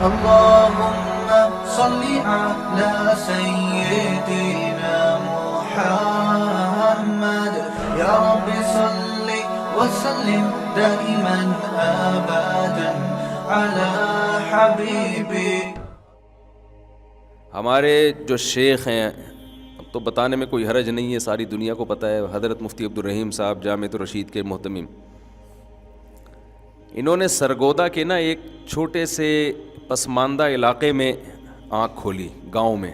اللهم صل على سيدنا محمد يا رب صل وسلم دائما ابدا على حبيبي. ہمارے جو شیخ ہیں، اب تو بتانے میں کوئی حرج نہیں ہے، ساری دنیا کو پتہ ہے، حضرت مفتی عبدالرحیم صاحب جامعۃ الرشید کے محتمم، انہوں نے سرگودا کے نا ایک چھوٹے سے پسماندہ علاقے میں آنکھ کھولی، گاؤں میں.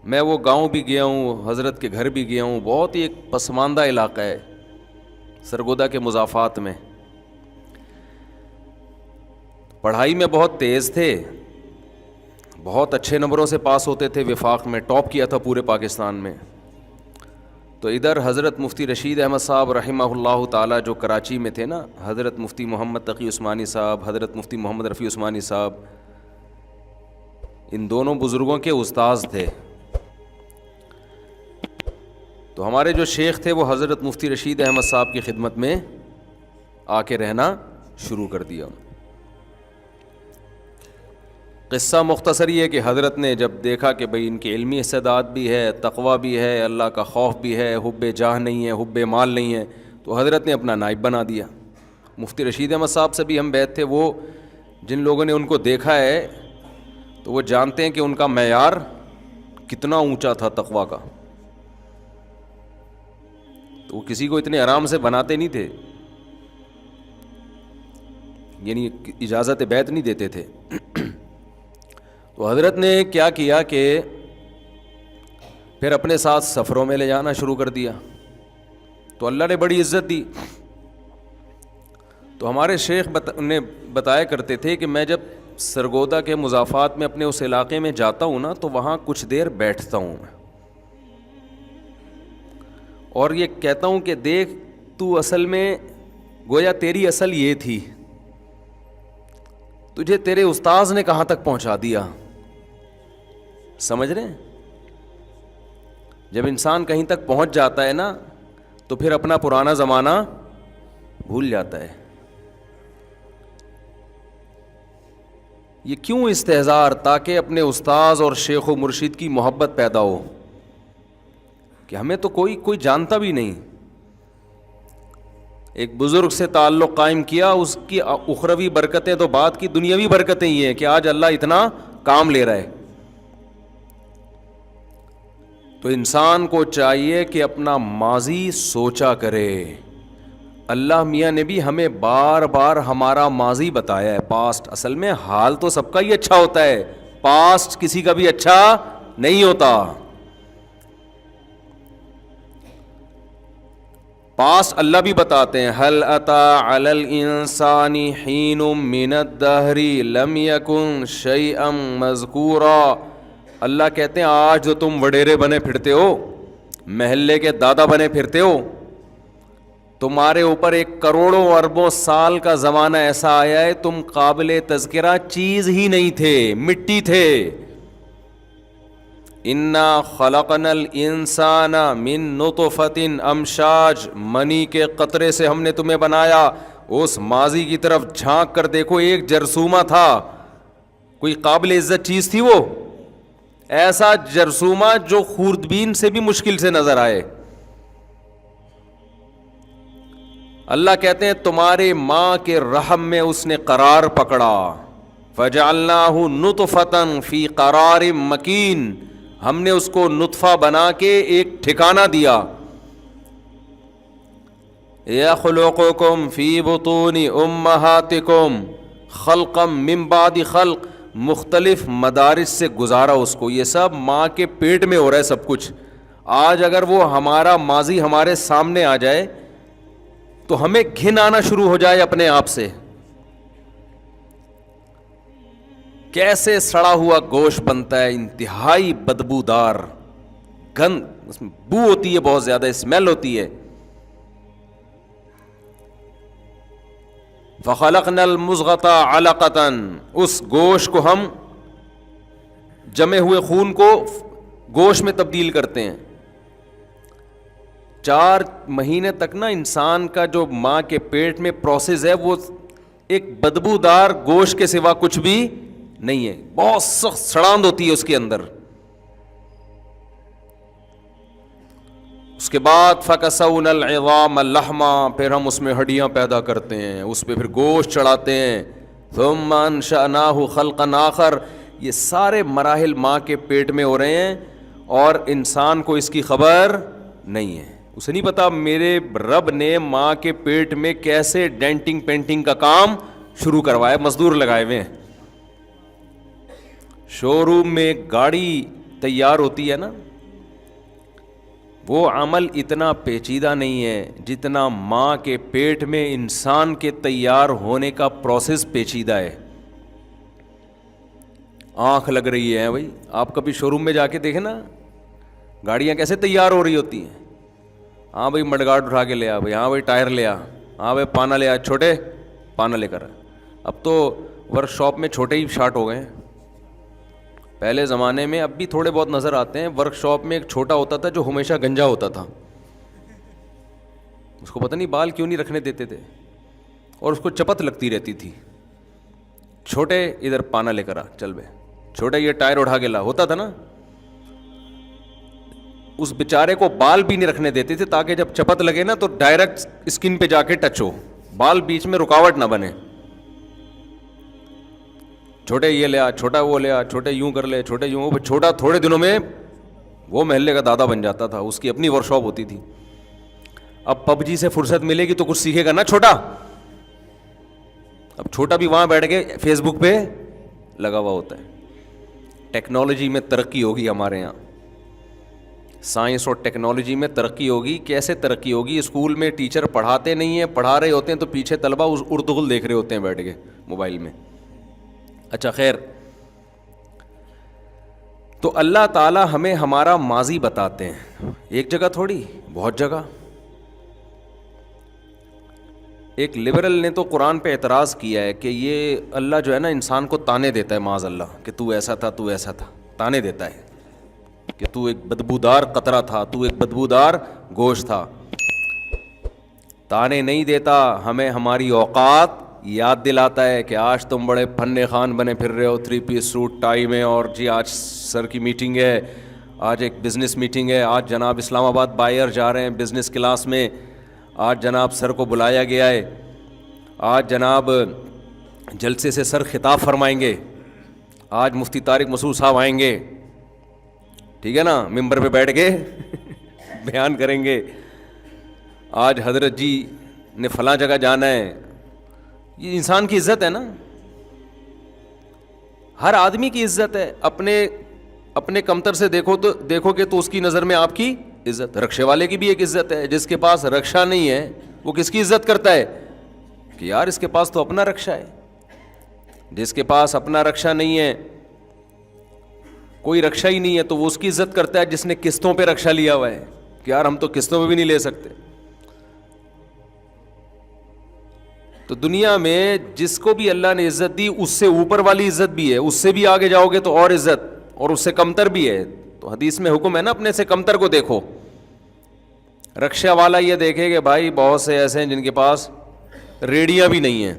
میں وہ گاؤں بھی گیا ہوں، حضرت کے گھر بھی گیا ہوں. بہت ہی ایک پسماندہ علاقہ ہے سرگودا کے مضافات میں. پڑھائی میں بہت تیز تھے، بہت اچھے نمبروں سے پاس ہوتے تھے، وفاق میں ٹاپ کیا تھا پورے پاکستان میں. تو ادھر حضرت مفتی رشید احمد صاحب رحمہ اللہ تعالیٰ جو کراچی میں تھے نا، حضرت مفتی محمد تقی عثمانی صاحب، حضرت مفتی محمد رفیع عثمانی صاحب، ان دونوں بزرگوں کے استاذ تھے. تو ہمارے جو شیخ تھے وہ حضرت مفتی رشید احمد صاحب کی خدمت میں آ کے رہنا شروع کر دیا. قصہ مختصر یہ ہے کہ حضرت نے جب دیکھا کہ بھئی ان کی علمی استعداد بھی ہے، تقویٰ بھی ہے، اللہ کا خوف بھی ہے، حب جاہ نہیں ہے، حب مال نہیں ہے، تو حضرت نے اپنا نائب بنا دیا. مفتی رشید احمد صاحب سے بھی ہم بیعت تھے. وہ جن لوگوں نے ان کو دیکھا ہے تو وہ جانتے ہیں کہ ان کا معیار کتنا اونچا تھا تقویٰ کا. تو وہ کسی کو اتنے آرام سے بناتے نہیں تھے، یعنی اجازت بیعت نہیں دیتے تھے. تو حضرت نے کیا کیا کہ پھر اپنے ساتھ سفروں میں لے جانا شروع کر دیا. تو اللہ نے بڑی عزت دی. تو ہمارے شیخ نے بتایا کرتے تھے کہ میں جب سرگودا کے مضافات میں اپنے اس علاقے میں جاتا ہوں نا تو وہاں کچھ دیر بیٹھتا ہوں میں، اور یہ کہتا ہوں کہ دیکھ تو اصل میں گویا تیری اصل یہ تھی، تجھے تیرے استاذ نے کہاں تک پہنچا دیا. سمجھ رہے ہیں؟ جب انسان کہیں تک پہنچ جاتا ہے نا تو پھر اپنا پرانا زمانہ بھول جاتا ہے. یہ کیوں استحضار؟ تاکہ اپنے استاذ اور شیخ و مرشد کی محبت پیدا ہو کہ ہمیں تو کوئی جانتا بھی نہیں. ایک بزرگ سے تعلق قائم کیا، اس کی اخروی برکتیں تو بعد کی دنیاوی برکتیں یہ ہیں کہ آج اللہ اتنا کام لے رہا ہے. تو انسان کو چاہیے کہ اپنا ماضی سوچا کرے. اللہ میاں نے بھی ہمیں بار بار ہمارا ماضی بتایا ہے، پاسٹ. اصل میں حال تو سب کا ہی اچھا ہوتا ہے، پاسٹ کسی کا بھی اچھا نہیں ہوتا. پاسٹ اللہ بھی بتاتے ہیں، هل اتى على الانسان حين من الدهر لم يكن شيئا مذكورا. اللہ کہتے ہیں آج جو تم وڈیرے بنے پھرتے ہو، محلے کے دادا بنے پھرتے ہو، تمہارے اوپر ایک کروڑوں اربوں سال کا زمانہ ایسا آیا ہے تم قابل تذکرہ چیز ہی نہیں تھے، مٹی تھے. انا خلقنا الانسان من نطفۃ امشاج، منی کے قطرے سے ہم نے تمہیں بنایا. اس ماضی کی طرف جھانک کر دیکھو، ایک جرثومہ تھا، کوئی قابل عزت چیز تھی وہ؟ ایسا جرثومہ جو خوردبین سے بھی مشکل سے نظر آئے. اللہ کہتے ہیں تمہارے ماں کے رحم میں اس نے قرار پکڑا. فجعلناہ نطفۃ فی قرار مکین، ہم نے اس کو نطفہ بنا کے ایک ٹھکانہ دیا. یخلقکم فی بطون امہاتکم خلقا من بعد خلق، مختلف مدارس سے گزارا اس کو. یہ سب ماں کے پیٹ میں ہو رہا ہے سب کچھ. آج اگر وہ ہمارا ماضی ہمارے سامنے آ جائے تو ہمیں گھن آنا شروع ہو جائے اپنے آپ سے. کیسے سڑا ہوا گوشت بنتا ہے، انتہائی بدبودار، گند، اس میں بو ہوتی ہے، بہت زیادہ اسمیل ہوتی ہے. فخلقنا المضغۃ علقۃ، اس گوشت کو ہم جمے ہوئے خون کو گوشت میں تبدیل کرتے ہیں. 4 مہینے تک نا انسان کا جو ماں کے پیٹ میں پروسیس ہے وہ ایک بدبودار گوشت کے سوا کچھ بھی نہیں ہے, بہت سخت سڑاند ہوتی ہے اس کے اندر. اس کے بعد فَكَسَوْنَا الْعِظَامَ لَحْمًا, پھر ہم اس میں ہڈیاں پیدا کرتے ہیں, اس پہ پھر گوشت چڑھاتے ہیں. ثُمَّ أَنشَأْنَاهُ خَلْقًا آخَرَ, یہ سارے مراحل ماں کے پیٹ میں ہو رہے ہیں اور انسان کو اس کی خبر نہیں ہے. اسے نہیں پتا میرے رب نے ماں کے پیٹ میں کیسے ڈینٹنگ پینٹنگ کا کام شروع کروایا, مزدور لگائے ہوئے ہیں. شو روم میں گاڑی تیار ہوتی ہے نا, وہ عمل اتنا پیچیدہ نہیں ہے جتنا ماں کے پیٹ میں انسان کے تیار ہونے کا پروسیس پیچیدہ ہے. آنکھ لگ رہی ہے بھائی, آپ کبھی شو روم میں جا کے دیکھیں نا گاڑیاں کیسے تیار ہو رہی ہوتی ہیں. ہاں بھائی مڈ گارڈ اٹھا کے لے آ بھائی, ہاں بھائی ٹائر لے آ, ہاں بھائی پانا لے آ, چھوٹے پانا لے کر. اب تو ورک شاپ میں چھوٹے ہی شارٹ ہو گئے ہیں. پہلے زمانے میں, اب بھی تھوڑے بہت نظر آتے ہیں, ورک شاپ میں ایک چھوٹا ہوتا تھا جو ہمیشہ گنجا ہوتا تھا. اس کو پتہ نہیں بال کیوں نہیں رکھنے دیتے تھے اور اس کو چپت لگتی رہتی تھی. چھوٹے ادھر پانا لے کر آ, چل بے چھوٹے یہ ٹائر اٹھا کے لا, ہوتا تھا نا. اس بیچارے کو بال بھی نہیں رکھنے دیتے تھے تاکہ جب چپت لگے نا تو ڈائریکٹ اسکن پہ جا کے ٹچ ہو, بال بیچ میں رکاوٹ نہ بنے. چھوٹے یہ لے آ, چھوٹا وہ لے آ, چھوٹے یوں کر لے, چھوٹے یوں. چھوٹا تھوڑے دنوں میں وہ محلے کا دادا بن جاتا تھا, اس کی اپنی ورک شاپ ہوتی تھی. اب پب جی سے فرصت ملے گی تو کچھ سیکھے گا نا چھوٹا. اب چھوٹا بھی وہاں بیٹھ کے فیس بک پہ لگا ہوا ہوتا ہے. ٹیکنالوجی میں ترقی ہوگی ہمارے یہاں, سائنس اور ٹیکنالوجی میں ترقی ہوگی. کیسے ترقی ہوگی؟ اسکول میں ٹیچر پڑھاتے نہیں ہیں, پڑھا رہے ہوتے ہیں تو پیچھے طلبہ اس اردغل دیکھ رہے ہوتے ہیں بیٹھ کے موبائل میں. اچھا خیر, تو اللہ تعالیٰ ہمیں ہمارا ماضی بتاتے ہیں, ایک جگہ تھوڑی, بہت جگہ. ایک لبرل نے تو قرآن پہ اعتراض کیا ہے کہ یہ اللہ جو ہے نا انسان کو تانے دیتا ہے, معاذ اللہ, کہ تو ایسا تھا, تو ایسا تھا, تانے دیتا ہے کہ تو ایک بدبودار قطرہ تھا, تو ایک بدبودار گوشت تھا. تانے نہیں دیتا, ہمیں ہماری اوقات یاد دلاتا ہے کہ آج تم بڑے فن خان بنے پھر رہے ہو, 3 پیس سوٹ ٹائی میں, اور جی آج سر کی میٹنگ ہے, آج ایک بزنس میٹنگ ہے, آج جناب اسلام آباد بائر جا رہے ہیں بزنس کلاس میں, آج جناب سر کو بلایا گیا ہے, آج جناب جلسے سے سر خطاب فرمائیں گے, آج مفتی طارق مسعود صاحب آئیں گے, ٹھیک ہے نا, ممبر پہ بیٹھ کے بیان کریں گے, آج حضرت جی نے فلاں جگہ جانا ہے. یہ انسان کی عزت ہے نا, ہر آدمی کی عزت ہے. اپنے کمتر سے دیکھو گے تو اس کی نظر میں آپ کی عزت. رکشے والے کی بھی ایک عزت ہے, جس کے پاس رکشہ نہیں ہے وہ کس کی عزت کرتا ہے کہ یار اس کے پاس تو اپنا رکشہ ہے. جس کے پاس اپنا رکشہ نہیں ہے, کوئی رکشہ ہی نہیں ہے, تو وہ اس کی عزت کرتا ہے جس نے قسطوں پہ رکشہ لیا ہوا ہے کہ یار ہم تو قسطوں پہ بھی نہیں لے سکتے. تو دنیا میں جس کو بھی اللہ نے عزت دی اس سے اوپر والی عزت بھی ہے, اس سے بھی آگے جاؤ گے تو اور عزت, اور اس سے کمتر بھی ہے. تو حدیث میں حکم ہے نا اپنے سے کمتر کو دیکھو. رکشہ والا یہ دیکھے کہ بھائی بہت سے ایسے ہیں جن کے پاس ریڑیاں بھی نہیں ہیں.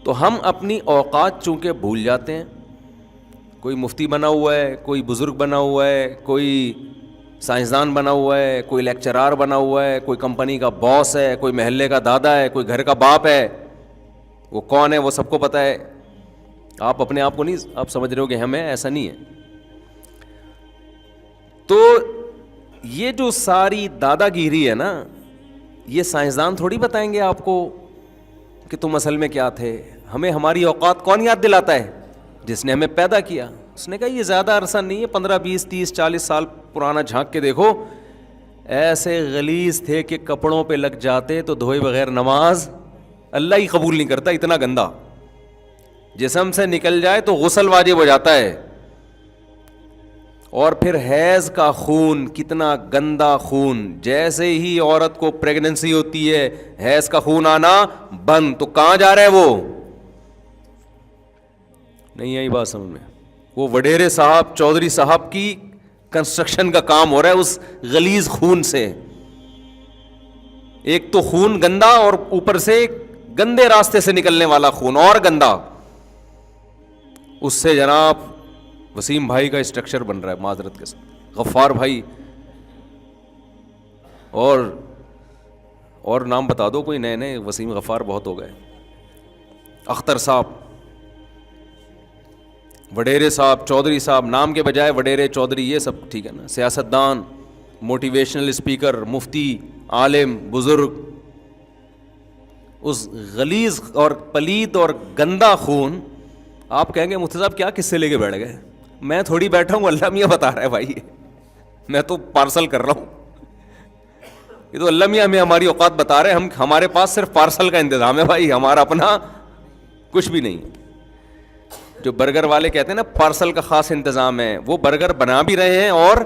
تو ہم اپنی اوقات چونکہ بھول جاتے ہیں. کوئی مفتی بنا ہوا ہے, کوئی بزرگ بنا ہوا ہے, کوئی سائنسدان بنا ہوا ہے, کوئی لیکچرار بنا ہوا ہے, کوئی کمپنی کا باس ہے, کوئی محلے کا دادا ہے, کوئی گھر کا باپ ہے. وہ کون ہے وہ سب کو پتہ ہے. آپ اپنے آپ کو نہیں آپ سمجھ رہے ہو کہ ہمیں, ایسا نہیں ہے. تو یہ جو ساری دادا گیری ہے نا, یہ سائنسدان تھوڑی بتائیں گے آپ کو کہ تم اصل میں کیا تھے. ہمیں ہماری اوقات کون یاد دلاتا ہے؟ جس نے ہمیں پیدا کیا. اس نے کہا یہ زیادہ عرصہ نہیں ہے, 15 20 30 40 سال پرانا جھانک کے دیکھو, ایسے غلیظ تھے کہ کپڑوں پہ لگ جاتے تو دھوئے بغیر نماز اللہ ہی قبول نہیں کرتا, اتنا گندا. جسم سے نکل جائے تو غسل واجب ہو جاتا ہے. اور پھر حیض کا خون, کتنا گندا خون. جیسے ہی عورت کو پریگننسی ہوتی ہے حیض کا خون آنا بند, تو کہاں جا رہا ہے وہ؟ نہیں آئی بات سمجھ میں؟ وہ وڈیرے صاحب چودھری صاحب کی کنسٹرکشن کا کام ہو رہا ہے اس غلیظ خون سے. ایک تو خون گندا اور اوپر سے گندے راستے سے نکلنے والا خون اور گندا. اس سے جناب وسیم بھائی کا اسٹرکچر بن رہا ہے معذرت کے ساتھ, غفار بھائی, اور نام بتا دو کوئی نئے نئے, وسیم غفار بہت ہو گئے, اختر صاحب, وڈیرے صاحب, چودھری صاحب, نام کے بجائے وڈیرے چودھری, یہ سب ٹھیک ہے نا, سیاستدان, موٹیویشنل اسپیکر, مفتی, عالم, بزرگ. اس غلیظ اور پلید اور گندا خون, آپ کہیں گے مفتی صاحب کیا قصے لے کے بیٹھ گئے, میں تھوڑی بیٹھا ہوں, اللہ میاں بتا رہا ہے بھائی, میں تو پارسل کر رہا ہوں, یہ تو اللہ میاں ہمیں ہماری اوقات بتا رہے ہیں, ہمارے پاس صرف پارسل کا انتظام ہے بھائی, ہمارا اپنا کچھ بھی نہیں. جو برگر والے کہتے ہیں نا پارسل کا خاص انتظام ہے, وہ برگر بنا بھی رہے ہیں اور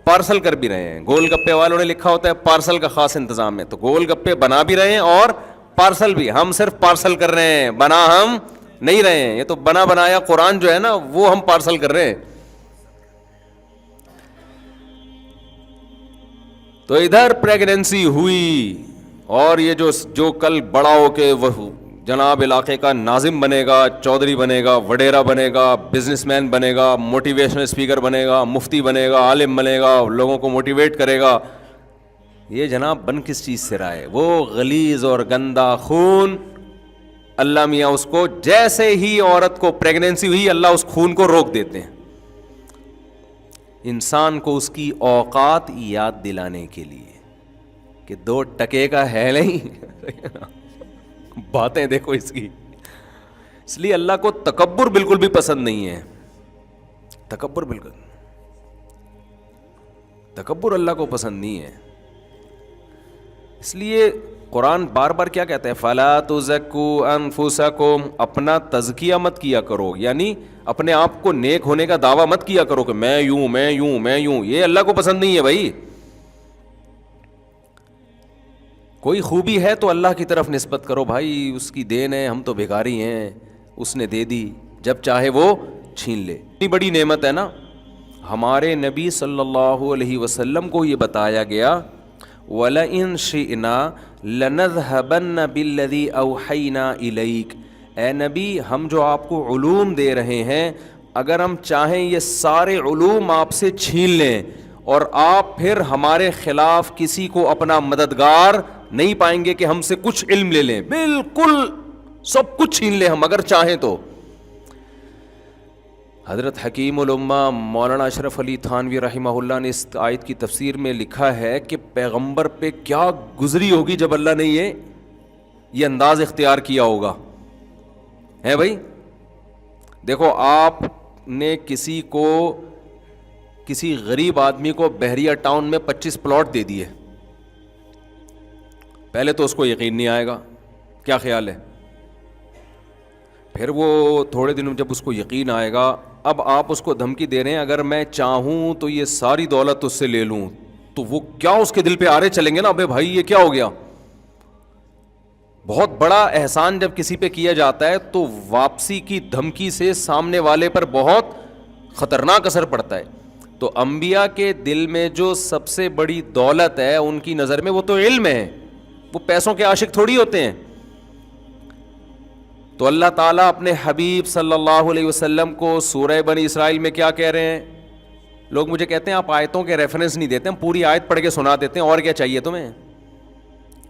پارسل کر بھی رہے ہیں. گول گپے والوں نے لکھا ہوتا ہے پارسل کا خاص انتظام ہے, تو گول گپے بنا بھی رہے ہیں اور پارسل بھی. ہم صرف پارسل کر رہے ہیں, بنا ہم نہیں رہے ہیں. یہ تو بنا بنایا قرآن جو ہے نا وہ ہم پارسل کر رہے ہیں. تو ادھر پریگننسی ہوئی, اور یہ جو کل بڑا ہو کے وہ جناب علاقے کا ناظم بنے گا, چودھری بنے گا, وڈیرا بنے گا, بزنس مین بنے گا, موٹیویشنل اسپیکر بنے گا, مفتی بنے گا, عالم بنے گا, لوگوں کو موٹیویٹ کرے گا, یہ جناب بن کس چیز سے رہا ہے؟ وہ غلیظ اور گندا خون. اللہ میاں اس کو جیسے ہی عورت کو پریگننسی ہوئی, اللہ اس خون کو روک دیتے ہیں, انسان کو اس کی اوقات یاد دلانے کے لیے کہ 2 ٹکے کا ہے نہیں. باتیں دیکھو اس کی. اس لیے اللہ کو تکبر بالکل بھی پسند نہیں ہے, تکبر بالکل, تکبر اللہ کو پسند نہیں ہے. اس لیے قرآن بار بار کیا کہتا ہے, فَلَا تُزَكُّوا أَنفُسَكُمْ, اپنا تزکیہ مت کیا کرو, یعنی اپنے آپ کو نیک ہونے کا دعویٰ مت کیا کرو کہ میں یوں میں یوں میں یوں, یہ اللہ کو پسند نہیں ہے بھائی. کوئی خوبی ہے تو اللہ کی طرف نسبت کرو بھائی, اس کی دین ہے, ہم تو بھیکاری ہیں, اس نے دے دی, جب چاہے وہ چھین لے. اتنی بڑی نعمت ہے نا. ہمارے نبی صلی اللہ علیہ وسلم کو یہ بتایا گیا, وَلَئِن شِئْنَا لَنَذْهَبَنَّ بِالَّذِي أَوْحَيْنَا إِلَيْكَ, اے نبی ہم جو آپ کو علوم دے رہے ہیں, اگر ہم چاہیں یہ سارے علوم آپ سے چھین لیں, اور آپ پھر ہمارے خلاف کسی کو اپنا مددگار نہیں پائیں گے کہ ہم سے کچھ علم لے لیں, بالکل سب کچھ چھین لیں ہم اگر چاہیں تو. حضرت حکیم الامہ مولانا اشرف علی تھانوی رحمہ اللہ نے اس آیت کی تفسیر میں لکھا ہے کہ پیغمبر پہ کیا گزری ہوگی جب اللہ نے یہ انداز اختیار کیا ہوگا. ہے بھائی, دیکھو آپ نے کسی غریب آدمی کو بحریہ ٹاؤن میں 25 پلاٹ دے دیے, پہلے تو اس کو یقین نہیں آئے گا, کیا خیال ہے؟ پھر وہ تھوڑے دنوں جب اس کو یقین آئے گا, اب آپ اس کو دھمکی دے رہے ہیں اگر میں چاہوں تو یہ ساری دولت اس سے لے لوں, تو وہ کیا اس کے دل پہ آرے چلیں گے نا, ابے بھائی یہ کیا ہو گیا. بہت بڑا احسان جب کسی پہ کیا جاتا ہے تو واپسی کی دھمکی سے سامنے والے پر بہت خطرناک اثر پڑتا ہے. تو انبیاء کے دل میں جو سب سے بڑی دولت ہے ان کی نظر میں وہ تو علم ہے, وہ پیسوں کے عاشق تھوڑی ہوتے ہیں. تو اللہ تعالیٰ اپنے حبیب صلی اللہ علیہ وسلم کو سورہ بنی اسرائیل میں کیا کہہ رہے ہیں؟ لوگ مجھے کہتے ہیں آپ آیتوں کے ریفرنس نہیں دیتے, ہم پوری آیت پڑھ کے سنا دیتے ہیں, اور کیا چاہیے تمہیں؟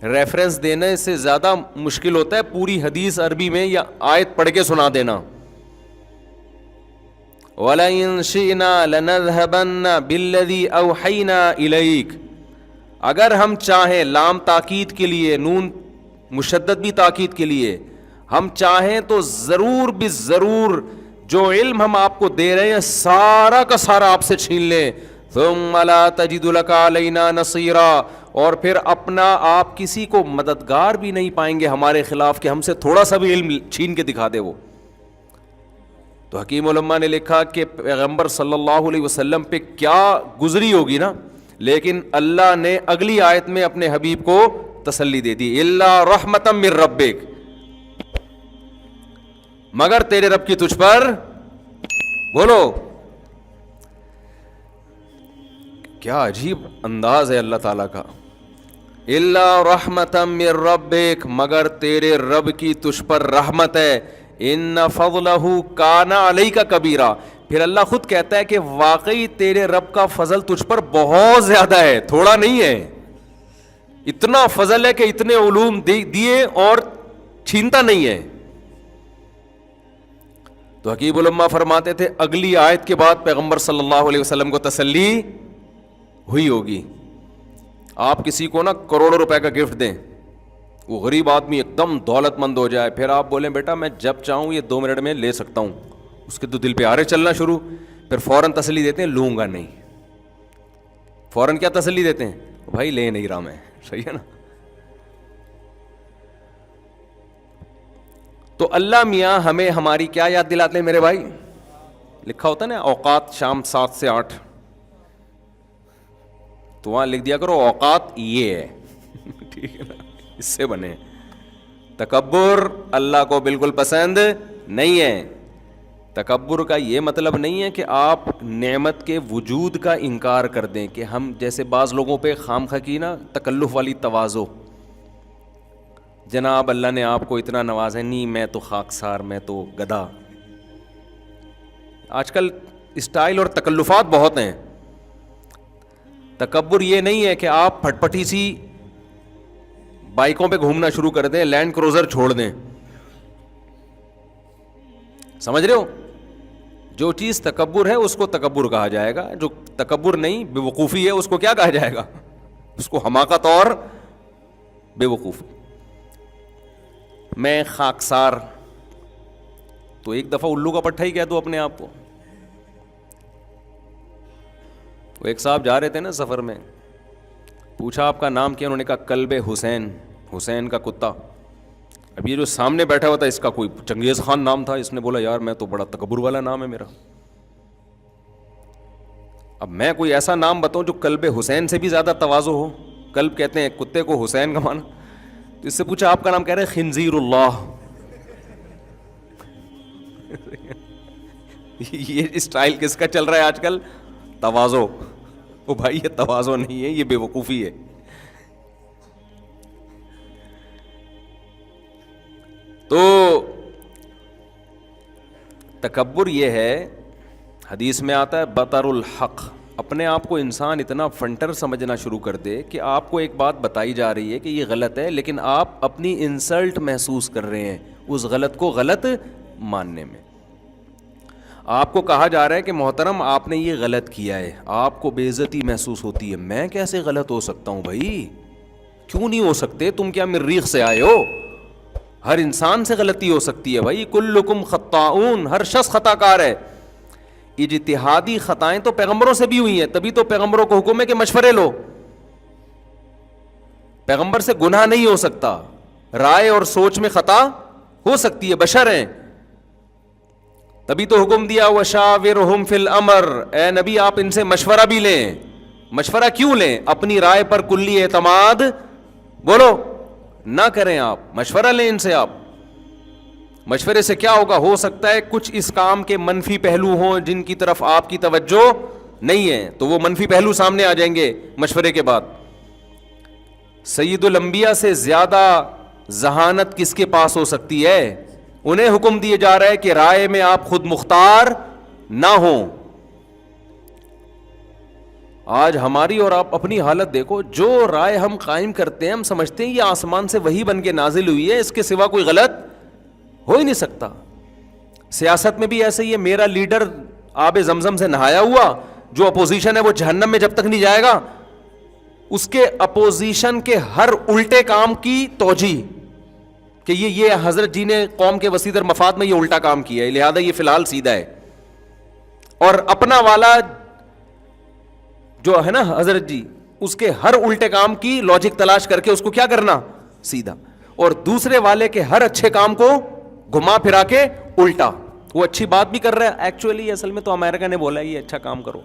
ریفرنس دینے سے زیادہ مشکل ہوتا ہے پوری حدیث عربی میں یا آیت پڑھ کے سنا دینا. وَلَئِن شِئْنَا لَنَذْهَبَنَّ بِالَّذِي أَوْحَيْنَا إِلَيْكَ, اگر ہم چاہیں, لام تاکید کے لیے, نون مشدد بھی تاکید کے لیے, ہم چاہیں تو ضرور بھی ضرور جو علم ہم آپ کو دے رہے ہیں سارا کا سارا آپ سے چھین لیں. ثُمَّ لَا تَجِدُ لَكَ عَلَيْنَا نَصِيرًا, اور پھر اپنا آپ کسی کو مددگار بھی نہیں پائیں گے ہمارے خلاف کہ ہم سے تھوڑا سا بھی علم چھین کے دکھا دے وہ. تو حکیم علماء نے لکھا کہ پیغمبر صلی اللہ علیہ وسلم پہ کیا گزری ہوگی نا, لیکن اللہ نے اگلی آیت میں اپنے حبیب کو تسلی دے دی, اِلَّا رَحْمَةً مِّن رَبِّكَ, مگر تیرے رب کی تجھ پر, بولو کیا عجیب انداز ہے اللہ تعالیٰ کا. الا رحمتا من ربک، مگر تیرے رب کی تجھ پر رحمت ہے، ان فضلہ کان علیک کبیرا، پھر اللہ خود کہتا ہے کہ واقعی تیرے رب کا فضل تجھ پر بہت زیادہ ہے، تھوڑا نہیں ہے، اتنا فضل ہے کہ اتنے علوم دیے اور چھینتا نہیں ہے۔ تو حکیم الامہ فرماتے تھے اگلی آیت کے بعد پیغمبر صلی اللہ علیہ وسلم کو تسلی ہوئی ہوگی۔ آپ کسی کو نا کروڑوں روپے کا گفٹ دیں، وہ غریب آدمی ایک دم دولت مند ہو جائے، پھر آپ بولیں بیٹا میں جب چاہوں یہ 2 منٹ میں لے سکتا ہوں، اس کے تو دل پہ آرے چلنا شروع، پھر فوراً تسلی دیتے ہیں لوں گا نہیں، فوراً کیا تسلی دیتے ہیں؟ بھائی لے نہیں رہا میں، صحیح ہے نا۔ تو اللہ میاں ہمیں ہماری کیا یاد دلاتے ہیں میرے بھائی؟ لکھا ہوتا ہے نا اوقات شام 7 سے 8، تو وہاں لکھ دیا کرو اوقات یہ ہے، ٹھیک ہے نا، اس سے بنے۔ تکبر اللہ کو بالکل پسند نہیں ہے۔ تکبر کا یہ مطلب نہیں ہے کہ آپ نعمت کے وجود کا انکار کر دیں، کہ ہم جیسے بعض لوگوں پہ خام خکی نا تکلف والی تواضع، جناب اللہ نے آپ کو اتنا نوازا، نہیں میں تو خاکسار، میں تو گدھا۔ آج کل اسٹائل اور تکلفات بہت ہیں۔ تکبر یہ نہیں ہے کہ آپ پھٹ پٹی سی بائکوں پہ گھومنا شروع کر دیں، لینڈ کروزر چھوڑ دیں، سمجھ رہے ہو؟ جو چیز تکبر ہے اس کو تکبر کہا جائے گا، جو تکبر نہیں بے وقوفی ہے اس کو کیا کہا جائے گا؟ اس کو حماقت اور بے وقوفی۔ میں خاکسار، تو ایک دفعہ الو کا پٹھا ہی کہہ دو اپنے آپ کو۔ وہ ایک صاحب جا رہے تھے نا سفر میں، پوچھا آپ کا نام کیا؟ انہوں نے کہا کلب حسین، حسین کا کتا۔ اب یہ جو سامنے بیٹھا ہوا تھا اس کا کوئی چنگیز خان نام تھا، اس نے بولا یار میں تو بڑا تکبر والا نام ہے میرا، اب میں کوئی ایسا نام بتاؤں جو کلب حسین سے بھی زیادہ تواضع ہو۔ کلب کہتے ہیں کتے کو، حسین کا معنی، تو اس سے پوچھا آپ کا نام، کہہ رہے خنزیر اللہ۔ یہ اسٹائل کس کا چل رہا ہے آج کل؟ تواضع۔ او بھائی یہ تواضع نہیں ہے، یہ بے وقوفی ہے۔ تو تکبر یہ ہے، حدیث میں آتا ہے بطر الحق، اپنے آپ کو انسان اتنا فنٹر سمجھنا شروع کر دے کہ آپ کو ایک بات بتائی جا رہی ہے کہ یہ غلط ہے، لیکن آپ اپنی انسلٹ محسوس کر رہے ہیں اس غلط کو غلط ماننے میں۔ آپ کو کہا جا رہا ہے کہ محترم آپ نے یہ غلط کیا ہے، آپ کو بے عزتی محسوس ہوتی ہے، میں کیسے غلط ہو سکتا ہوں؟ بھائی کیوں نہیں ہو سکتے؟ تم کیا مریخ سے آئے ہو؟ ہر انسان سے غلطی ہو سکتی ہے بھائی، کلکم خطاؤن، ہر شخص خطا کار ہے۔ اجتہادی خطائیں تو پیغمبروں سے بھی ہوئی ہیں، تبھی تو پیغمبروں کو حکم ہے کہ مشورے لو۔ پیغمبر سے گناہ نہیں ہو سکتا، رائے اور سوچ میں خطا ہو سکتی ہے، بشر ہیں، تبھی تو حکم دیا وشاورہم فی الامر، اے نبی آپ ان سے مشورہ بھی لیں۔ مشورہ کیوں لیں؟ اپنی رائے پر کلی اعتماد بولو نہ کریں، آپ مشورہ لیں ان سے۔ آپ مشورے سے کیا ہوگا؟ ہو سکتا ہے کچھ اس کام کے منفی پہلو ہوں جن کی طرف آپ کی توجہ نہیں ہے، تو وہ منفی پہلو سامنے آ جائیں گے مشورے کے بعد۔ سید الانبیاء سے زیادہ ذہانت کس کے پاس ہو سکتی ہے؟ انہیں حکم دیے جا رہا ہے کہ رائے میں آپ خود مختار نہ ہوں۔ آج ہماری اور آپ اپنی حالت دیکھو، جو رائے ہم قائم کرتے ہیں ہم سمجھتے ہیں یہ آسمان سے وحی بن کے نازل ہوئی ہے، اس کے سوا کوئی غلط ہو ہی نہیں سکتا۔ سیاست میں بھی ایسے ہی ہے، میرا لیڈر آب زمزم سے نہایا ہوا، جو اپوزیشن ہے وہ جہنم میں جب تک نہیں جائے گا، اس کے اپوزیشن کے ہر الٹے کام کی توجیہ کہ یہ حضرت جی نے قوم کے وسیع تر مفاد میں یہ الٹا کام کیا ہے، لہذا یہ فی الحال سیدھا ہے، اور اپنا والا جو ہے نا حضرت جی، اس کے ہر الٹے کام کی لاجک تلاش کر کے اس کو کیا کرنا؟ سیدھا، اور دوسرے والے کے ہر اچھے کام کو گھما پھرا کے الٹا۔ وہ اچھی بات بھی کر رہا ہے، ایکچولی اصل میں تو امریکہ نے بولا ہے یہ اچھا کام کرو۔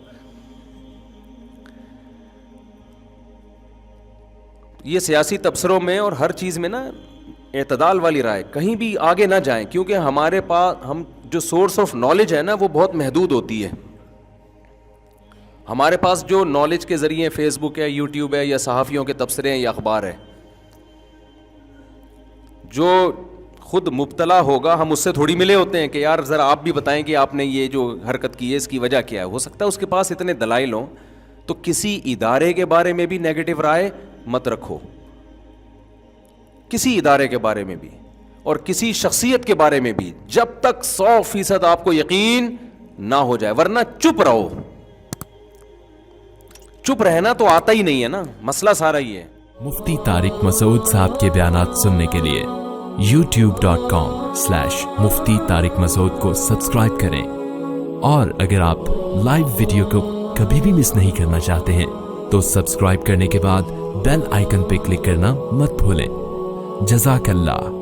یہ سیاسی تبصروں میں اور ہر چیز میں نا اعتدال والی رائے، کہیں بھی آگے نہ جائیں، کیونکہ ہمارے پاس ہم جو سورس آف نالج ہے نا وہ بہت محدود ہوتی ہے۔ ہمارے پاس جو نالج کے ذریعے فیس بک ہے, یوٹیوب ہے, یا صحافیوں کے تبصرے ہیں, یا اخبار ہے, جو خود مبتلا ہوگا ہم اس سے تھوڑی ملے ہوتے ہیں کہ یار ذرا آپ بھی بتائیں کہ آپ نے یہ جو حرکت کی ہے اس کی وجہ کیا ہے. ہو سکتا ہے اس کے پاس اتنے دلائل ہوں. تو کسی ادارے کے بارے میں بھی نیگیٹو رائے مت رکھو, کسی ادارے کے بارے میں بھی اور کسی شخصیت کے بارے میں بھی, جب تک 100% آپ کو یقین نہ ہو جائے, ورنہ چپ رہو. چپ رہنا تو آتا ہی نہیں ہے نا, مسئلہ سارا ہی ہے. مفتی طارق مسعود صاحب کے بیانات سننے کے لیے youtube.com/مفتی طارق مسعود کو سبسکرائب کریں, اور اگر آپ لائیو ویڈیو کو کبھی بھی مس نہیں کرنا چاہتے ہیں تو سبسکرائب کرنے کے بعد بیل آئیکن پہ کلک کرنا مت بھولیں. جزاک اللہ.